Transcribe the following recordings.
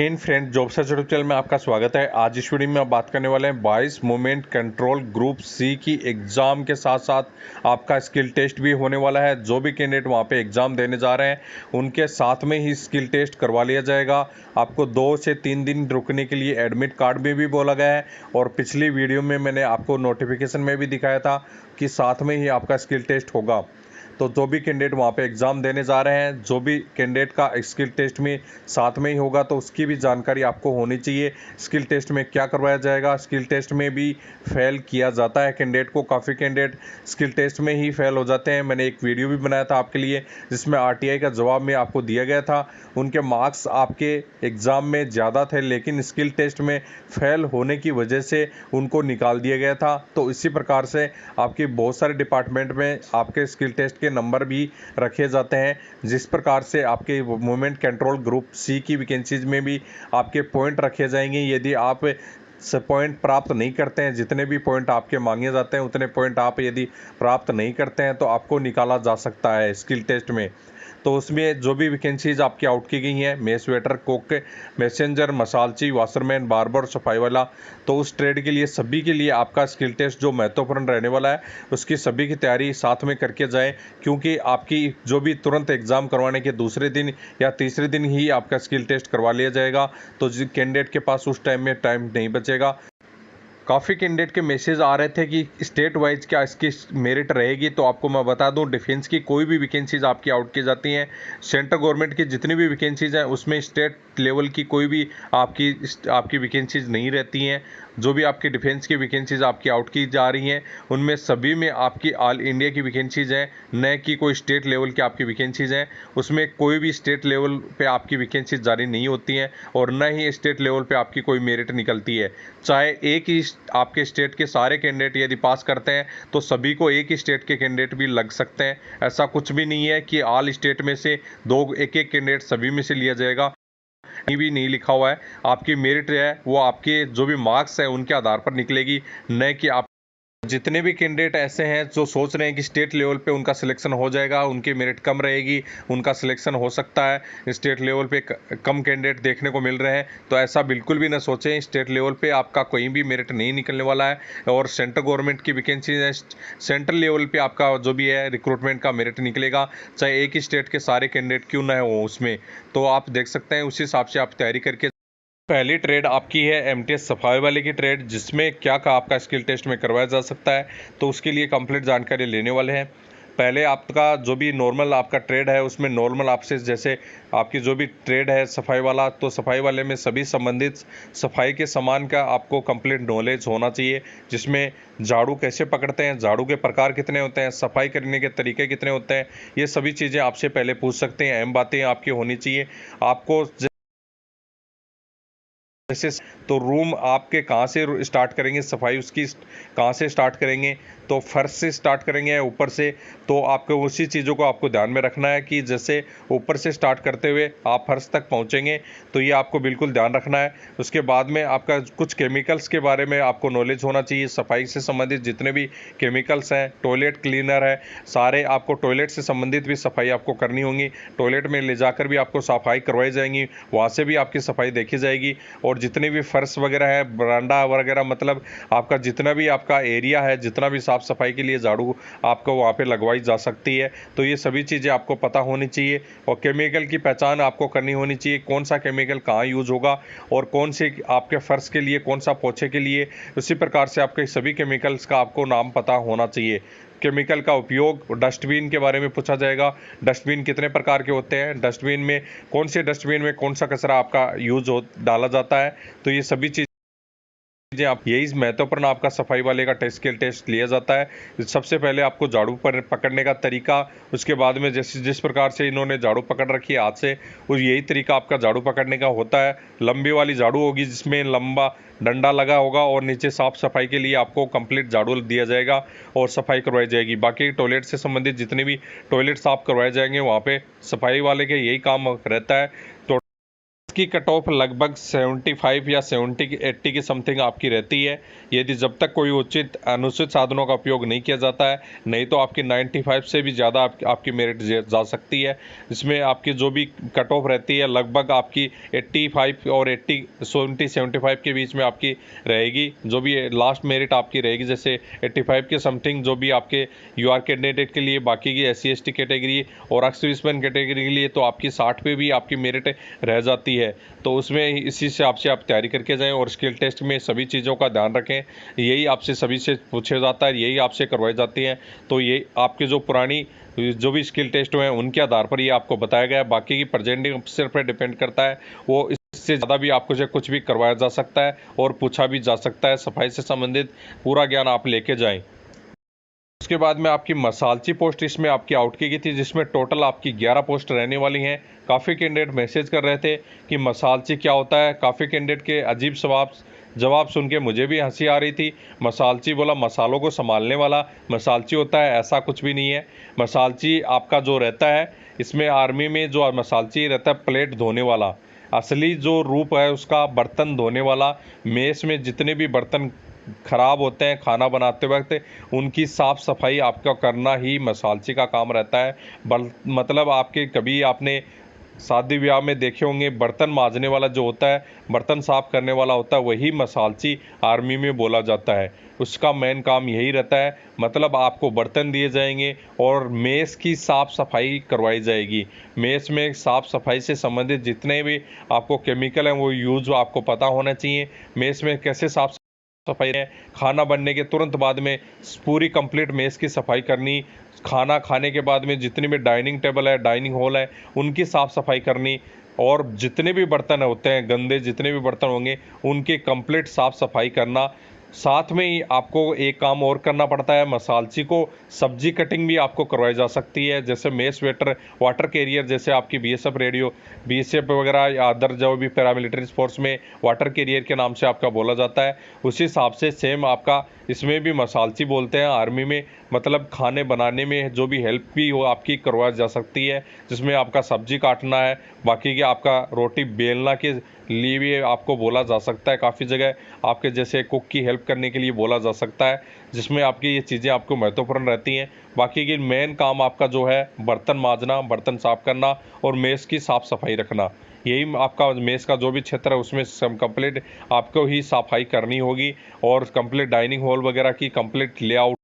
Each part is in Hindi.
इन friend job search YouTube channel में आपका स्वागत है। आज इस वीडियो में आप बात करने वाले हैं 22 मूवमेंट कंट्रोल ग्रुप सी की एग्ज़ाम के साथ साथ आपका स्किल टेस्ट भी होने वाला है। जो भी कैंडिडेट वहां पे एग्ज़ाम देने जा रहे हैं उनके साथ में ही स्किल टेस्ट करवा लिया जाएगा। आपको 2 से 3 दिन रुकने के लिए एडमिट कार्ड में भी बोला गया है और पिछली वीडियो में मैंने आपको नोटिफिकेशन में भी दिखाया था कि साथ में ही आपका स्किल टेस्ट होगा। तो जो भी कैंडिडेट वहाँ पे एग्ज़ाम देने जा रहे हैं, जो भी कैंडिडेट का स्किल टेस्ट में साथ में ही होगा तो उसकी भी जानकारी आपको होनी चाहिए। स्किल टेस्ट में क्या करवाया जाएगा, स्किल टेस्ट में भी फेल किया जाता है कैंडिडेट को। काफ़ी कैंडिडेट स्किल टेस्ट में ही फेल हो जाते हैं। मैंने एक वीडियो भी बनाया था आपके लिए जिसमें आरटीआई का जवाब में आपको दिया गया था। उनके मार्क्स आपके एग्ज़ाम में ज़्यादा थे लेकिन स्किल टेस्ट में फेल होने की वजह से उनको निकाल दिया गया था। तो इसी प्रकार से आपकी बहुत सारे डिपार्टमेंट में आपके स्किल टेस्ट के नंबर भी रखे जाते हैं। जिस प्रकार से आपके मूवमेंट कंट्रोल ग्रुप सी की वैकेंसीज में भी आपके पॉइंट रखे जाएंगे। यदि आप पॉइंट प्राप्त नहीं करते हैं, जितने भी पॉइंट आपके मांगे जाते हैं उतने पॉइंट आप यदि प्राप्त नहीं करते हैं तो आपको निकाला जा सकता है स्किल टेस्ट में। तो उसमें जो भी वैकेंसीज आपकी आउट की गई हैं, मेस वेटर, कुक, मैसेंजर, मसालची, वाशरमैन, बार्बर, सफाई वाला, तो उस ट्रेड के लिए सभी के लिए आपका स्किल टेस्ट जो महत्वपूर्ण रहने वाला है उसकी सभी की तैयारी साथ में करके जाएं। क्योंकि आपकी जो भी तुरंत एग्ज़ाम करवाने के दूसरे दिन या तीसरे दिन ही आपका स्किल टेस्ट करवा लिया जाएगा। तो जिस कैंडिडेट के पास उस टाइम में टाइम नहीं बचेगा। काफ़ी कैंडिडेट के मैसेज आ रहे थे कि स्टेट वाइज क्या इसकी मेरिट रहेगी। तो आपको मैं बता दूं, डिफेंस की कोई भी वैकेंसीज आपकी आउट की जाती हैं, सेंट्रल गवर्नमेंट की जितनी भी वैकेंसीज हैं उसमें स्टेट लेवल की कोई भी आपकी वैकेंसीज नहीं रहती हैं। जो भी आपकी डिफेंस की वैकेंसीज आपकी आउट की जा रही हैं उनमें सभी में आपकी ऑल इंडिया की वैकेंसीज हैं, न कि कोई स्टेट लेवल की आपकी वैकेंसीज हैं। उसमें कोई भी स्टेट लेवल पे आपकी वैकेंसीज जारी नहीं होती हैं और न ही स्टेट लेवल पे आपकी कोई मेरिट निकलती है। चाहे एक ही आपके स्टेट के सारे कैंडिडेट यदि पास करते हैं तो सभी को एक ही स्टेट के कैंडिडेट भी लग सकते हैं। ऐसा कुछ भी नहीं है कि ऑल स्टेट में से एक एक कैंडिडेट सभी में से लिया जाएगा। कहीं भी नहीं लिखा हुआ है। आपकी मेरिट है वो आपके जो भी मार्क्स है उनके आधार पर निकलेगी, न कि आप जितने भी कैंडिडेट ऐसे हैं जो सोच रहे हैं कि स्टेट लेवल पे उनका सिलेक्शन हो जाएगा, उनकी मेरिट कम रहेगी, उनका सिलेक्शन हो सकता है, स्टेट लेवल पे कम कैंडिडेट देखने को मिल रहे हैं, तो ऐसा बिल्कुल भी ना सोचें। स्टेट लेवल पे आपका कोई भी मेरिट नहीं निकलने वाला है और सेंट्रल गवर्नमेंट की वैकेंसी है, सेंट्रल लेवल पे आपका जो भी है रिक्रूटमेंट का मेरिट निकलेगा, चाहे एक ही स्टेट के सारे कैंडिडेट क्यों ना हो उसमें। तो आप देख सकते हैं उसी हिसाब से आप तैयारी करके। पहली ट्रेड आपकी है एमटीएस सफाई वाले की ट्रेड, जिसमें क्या का आपका स्किल टेस्ट में करवाया जा सकता है। तो उसके लिए कंप्लीट जानकारी लेने वाले हैं। पहले आपका जो भी नॉर्मल आपका ट्रेड है उसमें नॉर्मल आपसे जैसे आपकी जो भी ट्रेड है सफाई वाला, तो सफाई वाले में सभी संबंधित सफाई के सामान का आपको कंप्लीट नॉलेज होना चाहिए। जिसमें झाड़ू कैसे पकड़ते हैं, झाड़ू के प्रकार कितने होते हैं, सफाई करने के तरीके कितने होते हैं, ये सभी चीज़ें आपसे पहले पूछ सकते हैं। अहम बातें आपकी होनी चाहिए। आपको जैसे तो रूम आपके कहाँ से स्टार्ट करेंगे सफाई, उसकी कहाँ से स्टार्ट करेंगे, तो फर्श से स्टार्ट करेंगे या ऊपर से। तो आपको उसी चीज़ों को आपको ध्यान में रखना है कि जैसे ऊपर से स्टार्ट करते हुए आप फर्श तक पहुँचेंगे, तो ये आपको बिल्कुल ध्यान रखना है। उसके बाद में आपका कुछ केमिकल्स के बारे में आपको नॉलेज होना चाहिए। सफाई से संबंधित जितने भी केमिकल्स हैं, टॉयलेट क्लीनर है, सारे आपको टॉयलेट से संबंधित भी सफाई आपको करनी होगी। टॉयलेट में ले जाकर भी आपको सफाई करवाई जाएंगी, वहाँ से भी आपकी सफाई देखी जाएगी। और जितने भी फर्श वगैरह है, बरांडा वगैरह, मतलब आपका जितना भी आपका एरिया है, जितना भी साफ सफाई के लिए झाड़ू आपको वहाँ पे लगवाई जा सकती है। तो ये सभी चीज़ें आपको पता होनी चाहिए और केमिकल की पहचान आपको करनी होनी चाहिए। कौन सा केमिकल कहाँ यूज होगा और कौन से आपके फर्श के लिए, कौन सा पोछे के लिए, उसी प्रकार से आपके सभी केमिकल्स का आपको नाम पता होना चाहिए। केमिकल का उपयोग, डस्टबिन के बारे में पूछा जाएगा। डस्टबिन कितने प्रकार के होते हैं, डस्टबिन में कौन से डस्टबिन में कौन सा कचरा आपका यूज हो डाला जाता है। तो ये सभी चीज़ जी आप यही महत्वपूर्ण आपका सफाई वाले का स्किल टेस्ट लिया जाता है। सबसे पहले आपको झाड़ू पर पकड़ने का तरीका, उसके बाद में जिस प्रकार से इन्होंने झाड़ू पकड़ रखी है हाथ से, उस यही तरीका आपका झाड़ू पकड़ने का होता है। लंबी वाली झाड़ू होगी जिसमें लंबा डंडा लगा होगा और नीचे साफ सफाई के लिए आपको कंप्लीट झाड़ू दिया जाएगा और सफाई करवाई जाएगी। बाकी टॉयलेट से संबंधित जितने भी टॉयलेट साफ करवाए जाएंगे वहाँ पे सफाई वाले के यही काम रहता है। इसकी कट ऑफ लगभग 75 या 70-80 की समथिंग आपकी रहती है, यदि जब तक कोई उचित अनुचित साधनों का उपयोग नहीं किया जाता है। नहीं तो आपकी 95 से भी ज़्यादा आपकी मेरिट जा सकती है। इसमें आपकी जो भी कट ऑफ रहती है लगभग आपकी 85 और 75 के बीच में आपकी रहेगी। जो भी लास्ट मेरिट आपकी रहेगी, जैसे 85 के समथिंग जो भी आपके यूआर कैंडिडेट के लिए, बाकी की SC/ST कैटेगरी और एक्स सर्विसमैन कैटेगरी के लिए तो आपकी 60 पे भी आपकी मेरिट रह जाती है। तो उसमें इसी से आपसे आप तैयारी करके जाएं और स्किल टेस्ट में सभी चीज़ों का ध्यान रखें। यही आपसे सभी से पूछा जाता है, यही आपसे करवाई जाती हैं। तो ये आपके जो पुरानी जो भी स्किल टेस्ट हुए हैं उनके आधार पर ये आपको बताया गया है। बाकी की प्रेजेंटिंग अफसर पर डिपेंड करता है, वो इससे ज़्यादा भी आपको जो कुछ भी करवाया जा सकता है और पूछा भी जा सकता है। सफाई से संबंधित पूरा ज्ञान आप लेके जाएं। उसके बाद में आपकी मसालची पोस्ट इसमें आपकी आउट की गई थी, जिसमें टोटल आपकी 11 पोस्ट रहने वाली हैं। काफ़ी कैंडिडेट मैसेज कर रहे थे कि मसालची क्या होता है। काफ़ी कैंडिडेट के अजीब जवाब सुन के मुझे भी हंसी आ रही थी। मसालची बोला मसालों को संभालने वाला मसालची होता है, ऐसा कुछ भी नहीं है। मसालची आपका जो रहता है, इसमें आर्मी में जो मसालची रहता है प्लेट धोने वाला, असली जो रूप है उसका बर्तन धोने वाला। मेस में जितने भी बर्तन खराब होते हैं खाना बनाते वक्त, उनकी साफ़ सफाई आपका करना ही मसालची का काम रहता है। मतलब आपके कभी आपने शादी ब्याह में देखे होंगे, बर्तन मांजने वाला जो होता है, बर्तन साफ करने वाला होता है, वही मसालची आर्मी में बोला जाता है। उसका मेन काम यही रहता है। मतलब आपको बर्तन दिए जाएंगे और मेस की साफ़ सफाई करवाई जाएगी। मेस में साफ़ सफाई से संबंधित जितने भी आपको केमिकल हैं वो यूज़ आपको पता होना चाहिए। मेस में कैसे साफ़ सफाई है, खाना बनने के तुरंत बाद में पूरी कंप्लीट मेस की सफाई करनी, खाना खाने के बाद में जितनी भी डाइनिंग टेबल है, डाइनिंग हॉल है, उनकी साफ़ सफाई करनी, और जितने भी बर्तन होते हैं गंदे, जितने भी बर्तन होंगे उनकी कंप्लीट साफ़ सफाई करना। साथ में ही आपको एक काम और करना पड़ता है, मसालची को सब्जी कटिंग भी आपको करवाई जा सकती है। जैसे मेस वेटर, वाटर कैरियर, जैसे आपकी BSF रेडियो, BSF वगैरह या अदर जो भी पैरामिलिट्री फोर्स में वाटर कैरियर के नाम से आपका बोला जाता है, उसी हिसाब से सेम आपका इसमें भी मसालची बोलते हैं आर्मी में। मतलब खाने बनाने में जो भी हेल्प भी हो आपकी करवाई जा सकती है, जिसमें आपका सब्जी काटना है, बाकी की आपका रोटी बेलना के लिए भी आपको बोला जा सकता है। काफ़ी जगह आपके जैसे कुक की हेल्प करने के लिए बोला जा सकता है, जिसमें आपकी ये चीज़ें आपको महत्वपूर्ण रहती हैं। बाकी की मेन काम आपका जो है बर्तन मांजना, बर्तन साफ करना और मेस की साफ़ सफाई रखना। यही आपका मेस का जो भी क्षेत्र है उसमें सब कंप्लीट आपको ही सफाई करनी होगी, और कंप्लीट डाइनिंग हॉल वगैरह की कंप्लीट लेआउट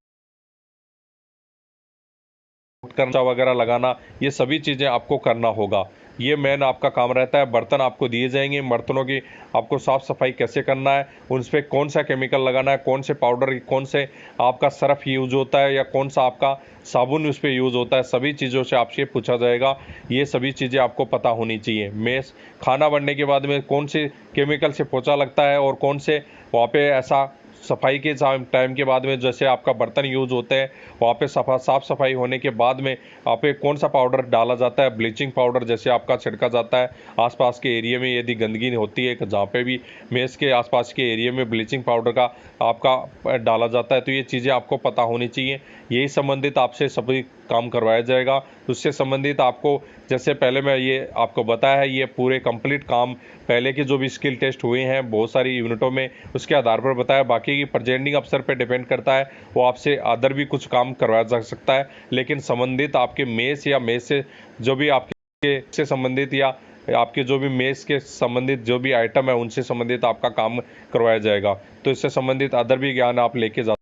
करना वगैरह लगाना, ये सभी चीज़ें आपको करना होगा। ये मेन आपका काम रहता है। बर्तन आपको दिए जाएंगे, बर्तनों की आपको साफ़ सफाई कैसे करना है, उन पर कौन सा केमिकल लगाना है, कौन से पाउडर, कौन से आपका सर्फ यूज होता है या कौन सा आपका साबुन उस पर यूज़ होता है, सभी चीज़ों से आपसे पूछा जाएगा। ये सभी चीज़ें आपको पता होनी चाहिए। मेस खाना बनने के बाद में कौन से केमिकल से पोछा लगता है और कौन से वहाँ पे ऐसा सफाई के टाइम के बाद में जैसे आपका बर्तन यूज़ होते हैं, वहाँ पे साफ़ सफाई होने के बाद में आप पे कौन सा पाउडर डाला जाता है, ब्लीचिंग पाउडर जैसे आपका छिड़का जाता है आसपास के एरिया में। यदि गंदगी होती है जहाँ पे भी मेस के आसपास के एरिया में ब्लीचिंग पाउडर का आपका डाला जाता है, तो ये चीज़ें आपको पता होनी चाहिए। यही संबंधित आपसे सभी काम करवाया जाएगा। उससे संबंधित आपको जैसे पहले मैं ये आपको बताया है, ये पूरे कंप्लीट काम पहले के जो भी स्किल टेस्ट हुए हैं बहुत सारी यूनिटों में, उसके आधार पर बताया। बाकी की प्रेजेंटिंग अफसर पे डिपेंड करता है, वो आपसे अदर भी कुछ काम करवाया जा सकता है, लेकिन संबंधित आपके मेस या मेस से जो भी आपके से संबंधित या आपके जो भी मेस के संबंधित जो भी आइटम है उनसे संबंधित आपका काम करवाया जाएगा। तो इससे संबंधित अदर भी ज्ञान आप लेके जा।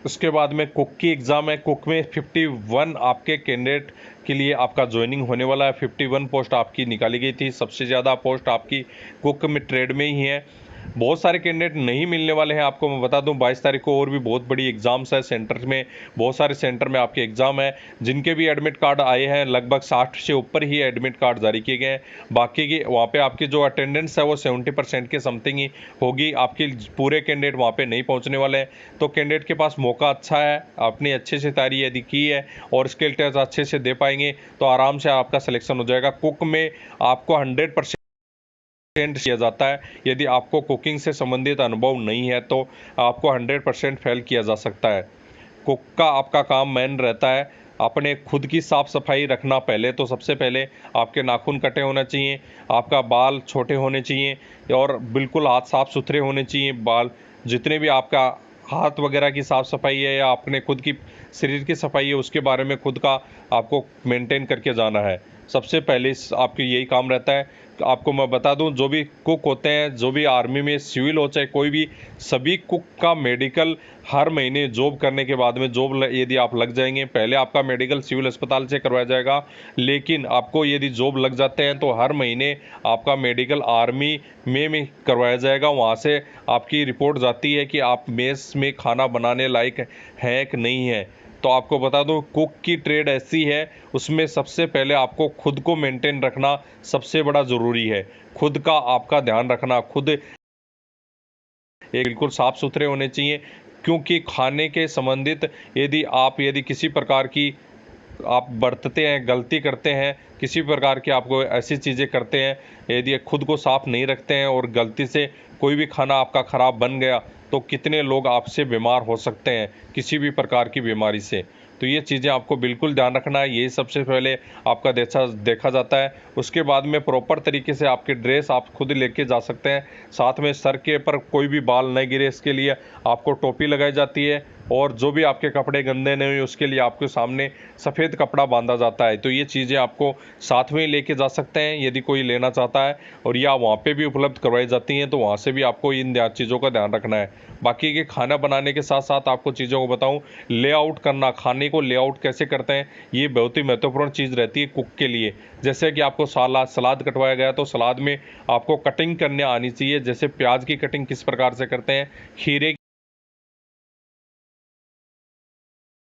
उसके बाद में कुक की एग्ज़ाम है। कुक में 51 आपके कैंडिडेट के लिए आपका ज्वाइनिंग होने वाला है। 51 पोस्ट आपकी निकाली गई थी। सबसे ज़्यादा पोस्ट आपकी कुक में ट्रेड में ही है। बहुत सारे कैंडिडेट नहीं मिलने वाले हैं। आपको मैं बता दूं 22 तारीख को और भी बहुत बड़ी एग्ज़ाम्स है सेंटर में, बहुत सारे सेंटर में आपके एग्ज़ाम है। जिनके भी एडमिट कार्ड आए हैं लगभग 60 से ऊपर ही एडमिट कार्ड जारी किए गए हैं। बाकी की वहाँ पे आपकी जो अटेंडेंस है वो 70% के समथिंग ही होगी। आपके पूरे कैंडिडेट वहाँ पे नहीं पहुँचने वाले हैं। तो कैंडिडेट के पास मौका अच्छा है, आपने अच्छे से तैयारी यदि की है और स्किल टेस्ट अच्छे से दे पाएंगे तो आराम से आपका सिलेक्शन हो जाएगा। कुक में आपको 100% किया जाता है। यदि आपको कुकिंग से संबंधित अनुभव नहीं है तो आपको 100% फेल किया जा सकता है। कुक का आपका काम मेन रहता है अपने खुद की साफ़ सफाई रखना। पहले तो सबसे पहले आपके नाखून कटे होने चाहिए, आपका बाल छोटे होने चाहिए और बिल्कुल हाथ साफ़ सुथरे होने चाहिए। बाल जितने भी आपका हाथ वगैरह की साफ़ सफाई है या अपने खुद की शरीर की सफाई है, उसके बारे में खुद का आपको मेंटेन करके जाना है। सबसे पहले आपकी यही काम रहता है। आपको मैं बता दूं, जो भी कुक होते हैं, जो भी आर्मी में सिविल हो चाहे कोई भी, सभी कुक का मेडिकल हर महीने जॉब करने के बाद में यदि आप लग जाएंगे, पहले आपका मेडिकल सिविल अस्पताल से करवाया जाएगा, लेकिन आपको यदि जॉब लग जाते हैं तो हर महीने आपका मेडिकल आर्मी में करवाया जाएगा। वहाँ से आपकी रिपोर्ट जाती है कि आप मेस में खाना बनाने लायक हैं कि नहीं है। तो आपको बता दूं, कुक की ट्रेड ऐसी है, उसमें सबसे पहले आपको खुद को मेंटेन रखना सबसे बड़ा ज़रूरी है। खुद का आपका ध्यान रखना, खुद बिल्कुल साफ़ सुथरे होने चाहिए, क्योंकि खाने के संबंधित यदि किसी प्रकार की आप बरतते हैं, गलती करते हैं, किसी प्रकार की आपको ऐसी चीज़ें करते हैं, यदि खुद को साफ़ नहीं रखते हैं और गलती से कोई भी खाना आपका ख़राब बन गया, तो कितने लोग आपसे बीमार हो सकते हैं किसी भी प्रकार की बीमारी से। तो ये चीज़ें आपको बिल्कुल ध्यान रखना है। ये सबसे पहले आपका देखा जाता है। उसके बाद में प्रॉपर तरीके से आपके ड्रेस आप खुद लेके जा सकते हैं। साथ में सर के पर कोई भी बाल नहीं गिरे, इसके लिए आपको टोपी लगाई जाती है, और जो भी आपके कपड़े गंदे नहीं हुए उसके लिए आपके सामने सफ़ेद कपड़ा बांधा जाता है। तो ये चीज़ें आपको साथ में लेके जा सकते हैं यदि कोई लेना चाहता है, और या वहाँ पे भी उपलब्ध करवाई जाती हैं, तो वहाँ से भी आपको इन चीज़ों का ध्यान रखना है। बाकी के खाना बनाने के साथ साथ आपको चीज़ों को बताऊँ, लेआउट करना, खाने को लेआउट कैसे करते हैं, ये बहुत ही महत्वपूर्ण चीज़ रहती है कुक के लिए। जैसे कि आपको सलाद कटवाया गया, तो सलाद में आपको कटिंग करने आनी चाहिए। जैसे प्याज की कटिंग किस प्रकार से करते हैं, खीरे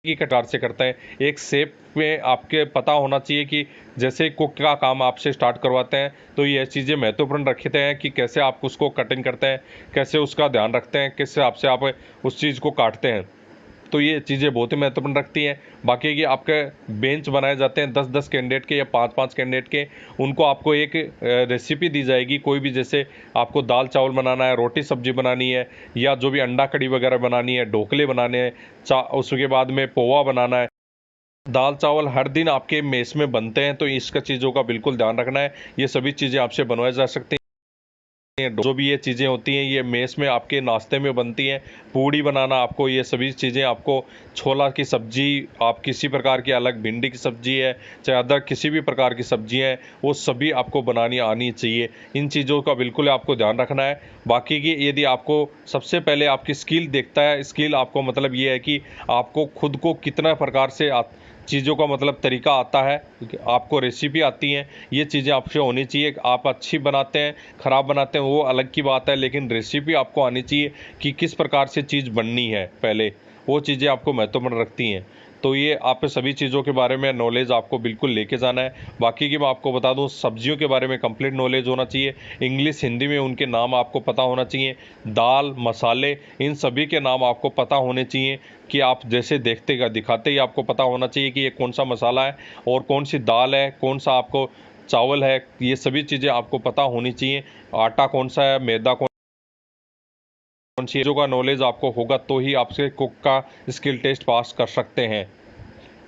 की कटार से करते हैं, एक शेप में आपके पता होना चाहिए कि जैसे कुक का काम आपसे स्टार्ट करवाते हैं, तो ये चीज़ें महत्वपूर्ण रखते हैं कि कैसे आप उसको कटिंग करते हैं, कैसे उसका ध्यान रखते हैं, किस हिसाब से आप उस चीज़ को काटते हैं। तो ये चीज़ें बहुत ही महत्वपूर्ण रखती हैं। बाकी की आपके बेंच बनाए जाते हैं 10-10 कैंडिडेट के या 5-5 कैंडिडेट के, उनको आपको एक रेसिपी दी जाएगी कोई भी। जैसे आपको दाल चावल बनाना है, रोटी सब्जी बनानी है, या जो भी अंडा कड़ी वगैरह बनानी है, ढोकले बनाने हैं, उसके बाद में पोहा बनाना है। दाल चावल हर दिन आपके मेस में बनते हैं, तो इसका चीज़ों का बिल्कुल ध्यान रखना है। ये सभी चीज़ें आपसे बनवाई जा सकती हैं। जो भी ये चीज़ें होती हैं, ये मेस में आपके नाश्ते में बनती हैं। पूड़ी बनाना आपको, ये सभी चीज़ें आपको, छोला की सब्जी, आप किसी प्रकार की अलग भिंडी की सब्जी है, चाहे अदर किसी भी प्रकार की सब्जी है, वो सभी आपको बनानी आनी चाहिए। इन चीज़ों का बिल्कुल आपको ध्यान रखना है। बाकी की यदि आपको सबसे पहले आपकी स्किल देखता है, स्किल आपको मतलब ये है कि आपको खुद को कितना प्रकार से चीज़ों का मतलब तरीका आता है, आपको रेसिपी आती है, ये चीज़ें आपसे होनी चाहिए। आप अच्छी बनाते हैं, ख़राब बनाते हैं, वो अलग की बात है, लेकिन रेसिपी आपको आनी चाहिए कि किस प्रकार से चीज़ बननी है, पहले वो चीज़ें आपको महत्वपूर्ण रखती हैं। तो ये आप सभी चीज़ों के बारे में नॉलेज आपको बिल्कुल लेके जाना है। बाकी की मैं आपको बता दूं, सब्जियों के बारे में कंप्लीट नॉलेज होना चाहिए। इंग्लिश हिंदी में उनके नाम आपको पता होना चाहिए। दाल मसाले, इन सभी के नाम आपको पता होने चाहिए कि आप जैसे देखते का दिखाते ही आपको पता होना चाहिए कि ये कौन सा मसाला है और कौन सी दाल है, कौन सा आपको चावल है, ये सभी चीज़ें आपको पता होनी चाहिए। आटा कौन सा है, मैदा कौन सी चीज़ों का नॉलेज आपको होगा, तो ही आपसे कुक का स्किल टेस्ट पास कर सकते हैं।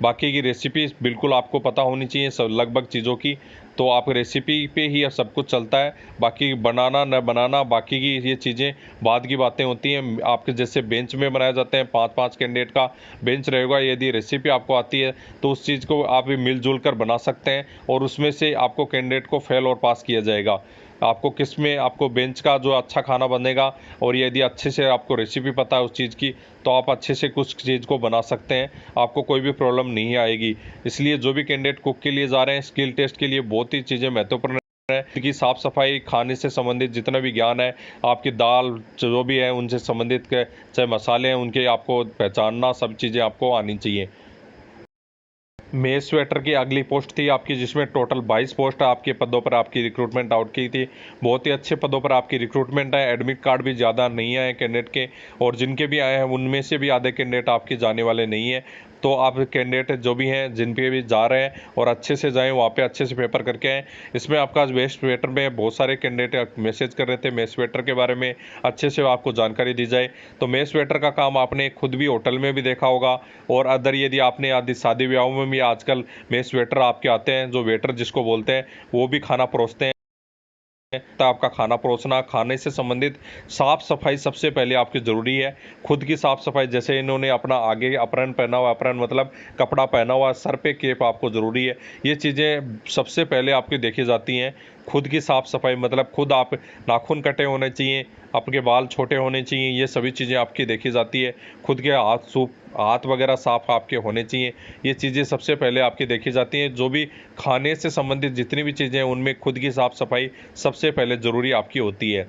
बाकी की रेसिपी बिल्कुल आपको पता होनी चाहिए सब लगभग चीज़ों की, तो आप रेसिपी पे ही सब कुछ चलता है। बाकी बनाना न बनाना, बाकी की ये चीज़ें बाद की बातें होती हैं। आपके जैसे बेंच में बनाए जाते हैं, 5-5 कैंडिडेट का बेंच रहेगा, यदि रेसिपी आपको आती है तो उस चीज़ को आप मिलजुल कर बना सकते हैं, और उसमें से आपको कैंडिडेट को फेल और पास किया जाएगा। आपको किस में आपको बेंच का जो अच्छा खाना बनेगा, और यदि अच्छे से आपको रेसिपी पता है उस चीज़ की, तो आप अच्छे से कुछ चीज़ को बना सकते हैं, आपको कोई भी प्रॉब्लम नहीं आएगी। इसलिए जो भी कैंडिडेट कुक के लिए जा रहे हैं, स्किल टेस्ट के लिए बहुत ही चीज़ें महत्वपूर्ण है कि साफ़ सफाई, खाने से संबंधित जितना भी ज्ञान है, आपकी दाल जो भी है उनसे संबंधित चाहे मसाले हैं उनके आपको पहचानना, सब चीज़ें आपको आनी चाहिए। मेस स्वेटर की अगली पोस्ट थी आपकी, जिसमें टोटल 22 पोस्ट आपके पदों पर आपकी रिक्रूटमेंट आउट की थी। बहुत ही अच्छे पदों पर आपकी रिक्रूटमेंट है। एडमिट कार्ड भी ज़्यादा नहीं आए कैंडिडेट के, और जिनके भी आए हैं उनमें से भी आधे कैंडिडेट आपके जाने वाले नहीं है। तो आप कैंडिडेट जो भी हैं जिन पे भी जा रहे हैं और अच्छे से जाएं, वहाँ पे अच्छे से पेपर करके आएँ। इसमें आपका मेस वेटर में बहुत सारे कैंडिडेट मैसेज कर रहे थे मेस वेटर के बारे में अच्छे से आपको जानकारी दी जाए। तो मेस वेटर का काम आपने खुद भी होटल में भी देखा होगा, और अदर यदि आपने आदि शादी ब्याहों में भी आजकल मेस वेटर आपके आते हैं, जो वेटर जिसको बोलते हैं, वो भी खाना परोसते हैं। तो आपका खाना परोसना, खाने से संबंधित साफ सफाई सबसे पहले आपकी ज़रूरी है। खुद की साफ सफाई, जैसे इन्होंने अपना आगे अप्रन पहना हुआ, अप्रन मतलब कपड़ा पहना हुआ, सर पे केप आपको ज़रूरी है। ये चीज़ें सबसे पहले आपकी देखी जाती हैं। खुद की साफ सफाई मतलब खुद आप नाखून कटे होने चाहिए, आपके बाल छोटे होने चाहिए, ये सभी चीज़ें आपकी देखी जाती है। खुद के हाथ वगैरह साफ आपके होने चाहिए। ये चीज़ें सबसे पहले आपकी देखी जाती हैं। जो भी खाने से संबंधित जितनी भी चीज़ें हैं उनमें खुद की साफ सफाई सबसे पहले ज़रूरी आपकी होती है।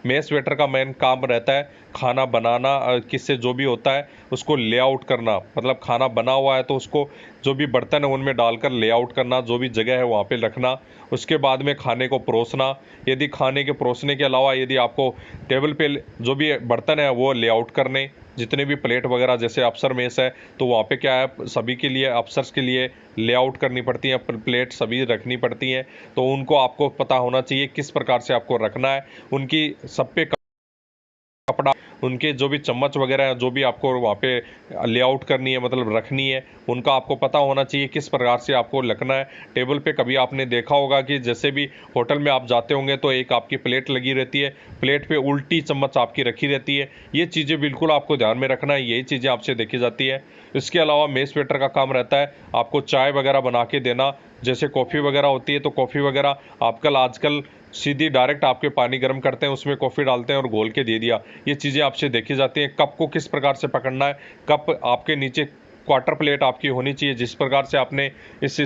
मेस वेटर का मेन काम रहता है खाना बनाना, किससे जो भी होता है उसको लेआउट करना, मतलब खाना बना हुआ है तो उसको जो भी बर्तन है उनमें डालकर लेआउट करना, जो भी जगह है वहाँ पे रखना। उसके बाद में खाने को परोसना। यदि खाने के परोसने के अलावा यदि आपको टेबल पे जो भी बर्तन है वो लेआउट करने, जितने भी प्लेट वगैरह, जैसे अफसर मेस है तो वहाँ पे क्या है, सभी के लिए अफसर्स के लिए लेआउट करनी पड़ती है, प्लेट सभी रखनी पड़ती हैं। तो उनको आपको पता होना चाहिए किस प्रकार से आपको रखना है। उनकी सब पे कपड़ा, उनके जो भी चम्मच वगैरह है, जो भी आपको वहाँ पे लेआउट करनी है मतलब रखनी है, उनका आपको पता होना चाहिए किस प्रकार से आपको रखना है। टेबल पे कभी आपने देखा होगा कि जैसे भी होटल में आप जाते होंगे तो एक आपकी प्लेट लगी रहती है, प्लेट पे उल्टी चम्मच आपकी रखी रहती है। ये चीज़ें बिल्कुल आपको ध्यान में रखना है, यही चीज़ें आपसे देखी जाती है। इसके अलावा मेस वेटर का काम रहता है आपको चाय वगैरह बना के देना। जैसे कॉफ़ी वगैरह होती है तो कॉफ़ी वगैरह आजकल सीधी डायरेक्ट आपके पानी गर्म करते हैं, उसमें कॉफ़ी डालते हैं और घोल के दे दिया। ये चीज़ें आपसे देखी जाती हैं। कप को किस प्रकार से पकड़ना है, कप आपके नीचे क्वार्टर प्लेट आपकी होनी चाहिए, जिस प्रकार से आपने इस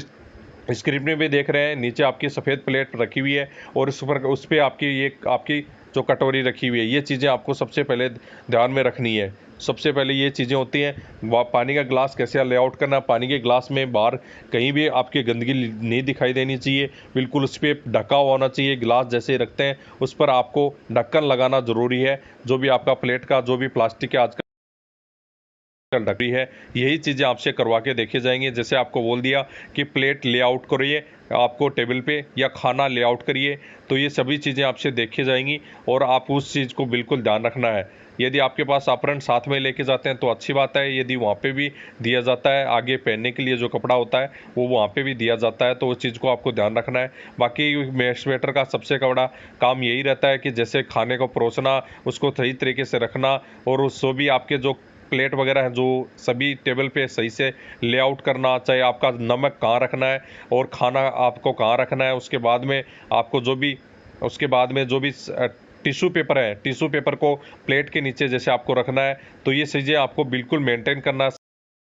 स्क्रीन में भी देख रहे हैं, नीचे आपकी सफ़ेद प्लेट रखी हुई है और उस पर आपकी जो कटोरी रखी हुई है। ये चीज़ें आपको सबसे पहले ध्यान में रखनी है। सबसे पहले ये चीज़ें होती हैं। पानी का ग्लास कैसे लेआउट करना, पानी के ग्लास में बाहर कहीं भी आपकी गंदगी नहीं दिखाई देनी चाहिए, बिल्कुल उस पर ढका हुआ होना चाहिए। ग्लास जैसे रखते हैं उस पर आपको ढक्कन लगाना ज़रूरी है। जो भी आपका प्लेट का जो भी प्लास्टिक के आजकल ढकी है, यही चीज़ें आपसे करवा के देखी जाएंगी। जैसे आपको बोल दिया कि प्लेट लेआउट करिए आपको टेबल पे, या खाना लेआउट करिए, तो ये सभी चीज़ें आपसे देखी जाएंगी और आप उस चीज़ को बिल्कुल ध्यान रखना है। यदि आपके पास अपहरण साथ में लेके जाते हैं तो अच्छी बात है। यदि वहाँ पे भी दिया जाता है, आगे पहनने के लिए जो कपड़ा होता है वो वहाँ पे भी दिया जाता है, तो उस चीज़ को आपको ध्यान रखना है। बाकी मेस वेटर का सबसे बड़ा काम यही रहता है कि जैसे खाने को परोसना, उसको सही तरीके से रखना, और उसको भी आपके जो प्लेट वगैरह है जो सभी टेबल पे सही से लेआउट करना, चाहे आपका नमक कहाँ रखना है और खाना आपको कहाँ रखना है। उसके बाद में जो भी टिश्यू पेपर है, टिश्यू पेपर को प्लेट के नीचे जैसे आपको रखना है। तो ये चीज़ें आपको बिल्कुल मेंटेन करना है।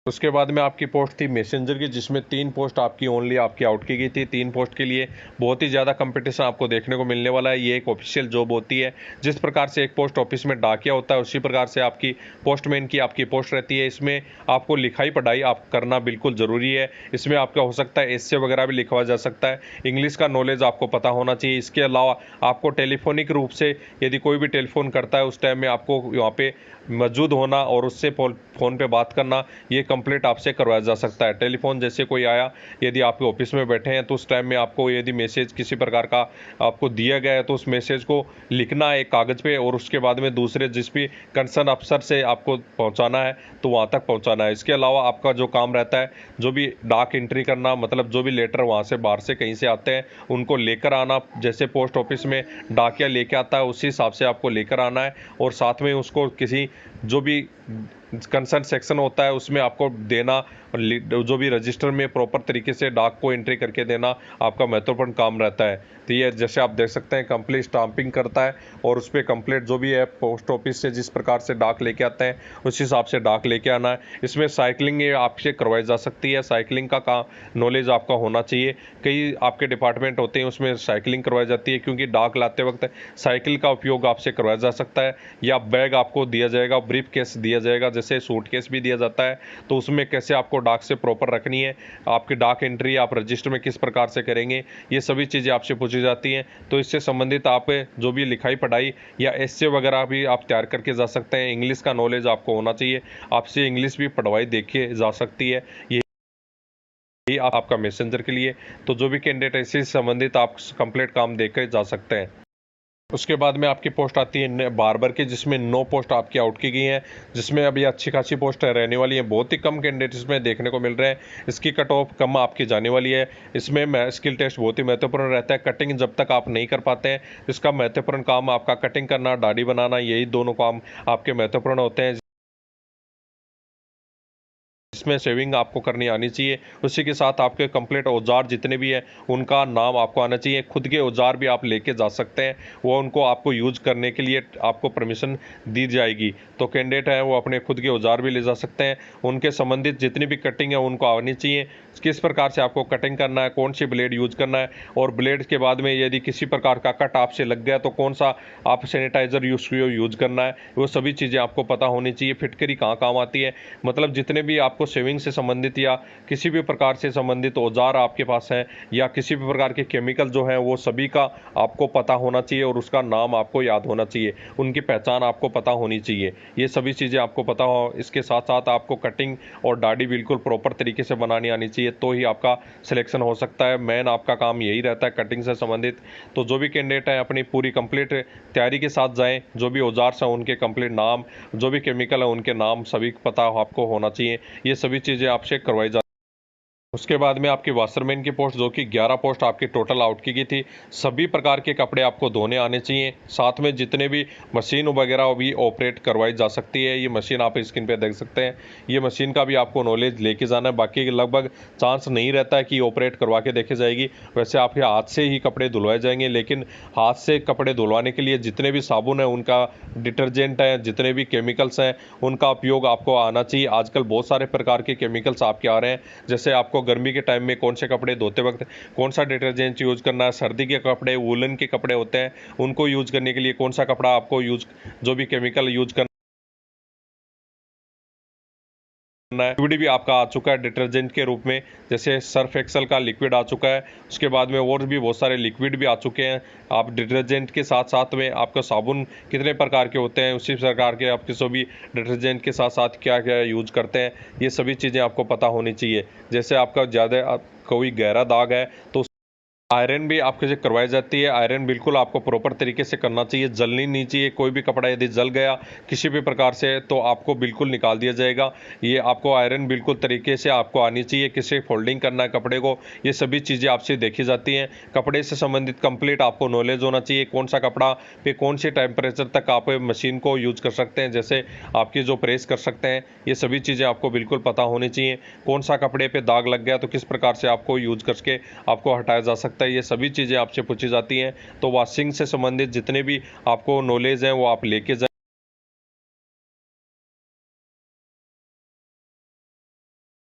उसके बाद में आपकी पोस्ट थी मैसेंजर की, जिसमें 3 पोस्ट आपकी ओनली आपकी आउट की गई थी। 3 पोस्ट के लिए बहुत ही ज़्यादा कंपटीशन आपको देखने को मिलने वाला है। ये एक ऑफिशियल जॉब होती है। जिस प्रकार से एक पोस्ट ऑफिस में डाकिया होता है, उसी प्रकार से आपकी पोस्टमैन की आपकी पोस्ट रहती है। इसमें आपको लिखाई पढ़ाई आप करना बिल्कुल ज़रूरी है। इसमें आपका हो सकता है एसे वगैरह भी लिखवा जा सकता है। इंग्लिश का नॉलेज आपको पता होना चाहिए। इसके अलावा आपको टेलीफोनिक रूप से यदि कोई भी टेलीफोन करता है उस टाइम में आपको वहाँ पे मौजूद होना और उससे फ़ोन पे बात करना, ये कंप्लीट आपसे करवाया जा सकता है। टेलीफोन जैसे कोई आया, यदि आपके ऑफिस में बैठे हैं तो उस टाइम में आपको यदि मैसेज किसी प्रकार का आपको दिया गया है तो उस मैसेज को लिखना है एक कागज़ पे, और उसके बाद में दूसरे जिस भी कंसर्न अफसर से आपको पहुंचाना है तो वहां तक पहुंचाना है। इसके अलावा आपका जो काम रहता है, जो भी डाक एंट्री करना, मतलब जो भी लेटर वहाँ से बाहर से कहीं से आते हैं उनको लेकर आना। जैसे पोस्ट ऑफिस में डाकिया लेके आता है उसी हिसाब से आपको लेकर आना है, और साथ में उसको किसी जो भी कंसर्न सेक्शन होता है उसमें आपको देना, जो भी रजिस्टर में प्रॉपर तरीके से डाक को एंट्री करके देना आपका महत्वपूर्ण काम रहता है। तो ये जैसे आप देख सकते हैं कंप्लीट स्टाम्पिंग करता है, और उस पर कंप्लीट जो भी है पोस्ट ऑफिस से जिस प्रकार से डाक लेके आते हैं उस हिसाब से डाक लेके आना है। इसमें साइकिलिंग ये आपसे करवाई जा सकती है। साइकिलिंग का काम नॉलेज आपका होना चाहिए। कई आपके डिपार्टमेंट होते हैं उसमें साइकिलिंग करवाई जाती है, क्योंकि डाक लाते वक्त साइकिल का उपयोग आपसे करवाया जा सकता है। या बैग आपको दिया जाएगा, ब्रीफ केस दिया जाएगा, जैसे सूटकेस भी दिया जाता है, तो उसमें कैसे आपको आपको डाक से प्रॉपर रखनी है, आपकी डाक एंट्री आप रजिस्टर में किस प्रकार से करेंगे, ये सभी चीज़ें आपसे पूछी जाती हैं। तो इससे संबंधित आप जो भी लिखाई पढ़ाई या एस्से वगैरह भी आप तैयार करके जा सकते हैं। इंग्लिश का नॉलेज आपको होना चाहिए, आपसे इंग्लिश भी पढ़वाई देखी जा सकती है, ये आपका मैसेंजर के लिए। तो जो भी कैंडिडेट है इससे संबंधित आप कंप्लीट काम देकर जा सकते हैं। उसके बाद में आपकी पोस्ट आती है बार्बर की, जिसमें 9 पोस्ट आपकी आउट की गई हैं, जिसमें अभी अच्छी खासी पोस्ट रहने वाली है। बहुत ही कम कैंडिडेट इसमें देखने को मिल रहे हैं, इसकी कट ऑफ कम आपकी जाने वाली है। इसमें स्किल टेस्ट बहुत ही महत्वपूर्ण रहता है। कटिंग जब तक आप नहीं कर पाते हैं, इसका महत्वपूर्ण काम आपका कटिंग करना, दाढ़ी बनाना, यही दोनों काम आपके महत्वपूर्ण होते हैं। इसमें शेविंग आपको करनी आनी चाहिए। उसी के साथ आपके कंप्लीट औजार जितने भी हैं उनका नाम आपको आना चाहिए। खुद के औजार भी आप लेके जा सकते हैं, वो उनको आपको यूज करने के लिए आपको परमिशन दी जाएगी। तो कैंडिडेट है वो अपने खुद के औजार भी ले जा सकते हैं। उनके संबंधित जितनी भी कटिंग है उनको आनी चाहिए, किस प्रकार से आपको कटिंग करना है, कौन सी ब्लेड यूज करना है, और ब्लेड के बाद में यदि किसी प्रकार का कट आपसे लग गया तो कौन सा आप सैनिटाइजर यूज करना है, वो सभी चीज़ें आपको पता होनी चाहिए। फिटकरी कहाँ काम आती है, मतलब जितने भी आपको शेविंग से संबंधित या किसी भी प्रकार से संबंधित औजार आपके पास हैं या किसी भी प्रकार के केमिकल जो हैं वो सभी का आपको पता होना चाहिए और उसका नाम आपको याद होना चाहिए, उनकी पहचान आपको पता होनी चाहिए। ये सभी चीज़ें आपको पता हो। इसके साथ साथ आपको कटिंग और दाढ़ी बिल्कुल प्रॉपर तरीके से बनानी आनी चाहिए, तो ही आपका सिलेक्शन हो सकता है। मेन आपका काम यही रहता है कटिंग से संबंधित। तो जो भी कैंडिडेट है अपनी पूरी कंप्लीट तैयारी के साथ जाएं। जो भी औजार हैं उनके कंप्लीट नाम, जो भी केमिकल है उनके नाम सभी पता आपको होना चाहिए। ये सभी चीज़ें आपसे करवाई जा। उसके बाद में आपकी वाशरमैन की पोस्ट, जो कि 11 पोस्ट आपकी टोटल आउट की गई थी। सभी प्रकार के कपड़े आपको धोने आने चाहिए। साथ में जितने भी मशीन वगैरह भी ऑपरेट करवाई जा सकती है, ये मशीन आप स्क्रीन पे देख सकते हैं। ये मशीन का भी आपको नॉलेज लेके जाना है। बाकी लगभग चांस नहीं रहता है कि ऑपरेट करवा के देखी जाएगी। वैसे आपके हाथ से ही कपड़े धुलवाए जाएंगे, लेकिन हाथ से कपड़े धुलवाने के लिए जितने भी साबुन है, उनका डिटर्जेंट है, जितने भी केमिकल्स हैं, उनका उपयोग आपको आना चाहिए। आजकल बहुत सारे प्रकार के केमिकल्स आपके आ रहे हैं, जैसे आपको गर्मी के टाइम में कौन से कपड़े धोते वक्त कौन सा डिटर्जेंट यूज करना है, सर्दी के कपड़े वूलन के कपड़े होते हैं उनको यूज करने के लिए कौन सा कपड़ा आपको यूज, जो भी केमिकल यूज करना है। लिक्विड भी आपका आ चुका है डिटर्जेंट के रूप में, जैसे सर्फ एक्सल का लिक्विड आ चुका है। उसके बाद में और भी बहुत सारे लिक्विड भी आ चुके हैं। आप डिटर्जेंट के साथ साथ में आपका साबुन कितने प्रकार के होते हैं, उसी प्रकार के आपके सभी डिटर्जेंट के साथ साथ क्या क्या यूज करते हैं, ये सभी चीज़ें आपको पता होनी चाहिए। जैसे आपका ज़्यादा कोई गहरा दाग है तो आयरन भी आपके से करवाई जाती है। आयरन बिल्कुल आपको प्रॉपर तरीके से करना चाहिए, जलनी नहीं चाहिए। कोई भी कपड़ा यदि जल गया किसी भी प्रकार से तो आपको बिल्कुल निकाल दिया जाएगा। ये आपको आयरन बिल्कुल तरीके से आपको आनी चाहिए। किसे फोल्डिंग करना है कपड़े को, ये सभी चीज़ें आपसे देखी जाती हैं। कपड़े से संबंधित कंप्लीट आपको नॉलेज होना चाहिए। कौन सा कपड़ा पे कौन से टेम्परेचर तक आप मशीन को यूज कर सकते हैं, जैसे आपकी जो प्रेस कर सकते हैं, ये सभी चीज़ें आपको बिल्कुल पता होनी चाहिए। कौन सा कपड़े पे दाग लग गया तो किस प्रकार से आपको यूज करके आपको हटाया जा सकता है, ये सभी चीज़ें आपसे पूछी जाती हैं। तो वॉशिंग से संबंधित जितने भी आपको नॉलेज है वो आप लेके जाए।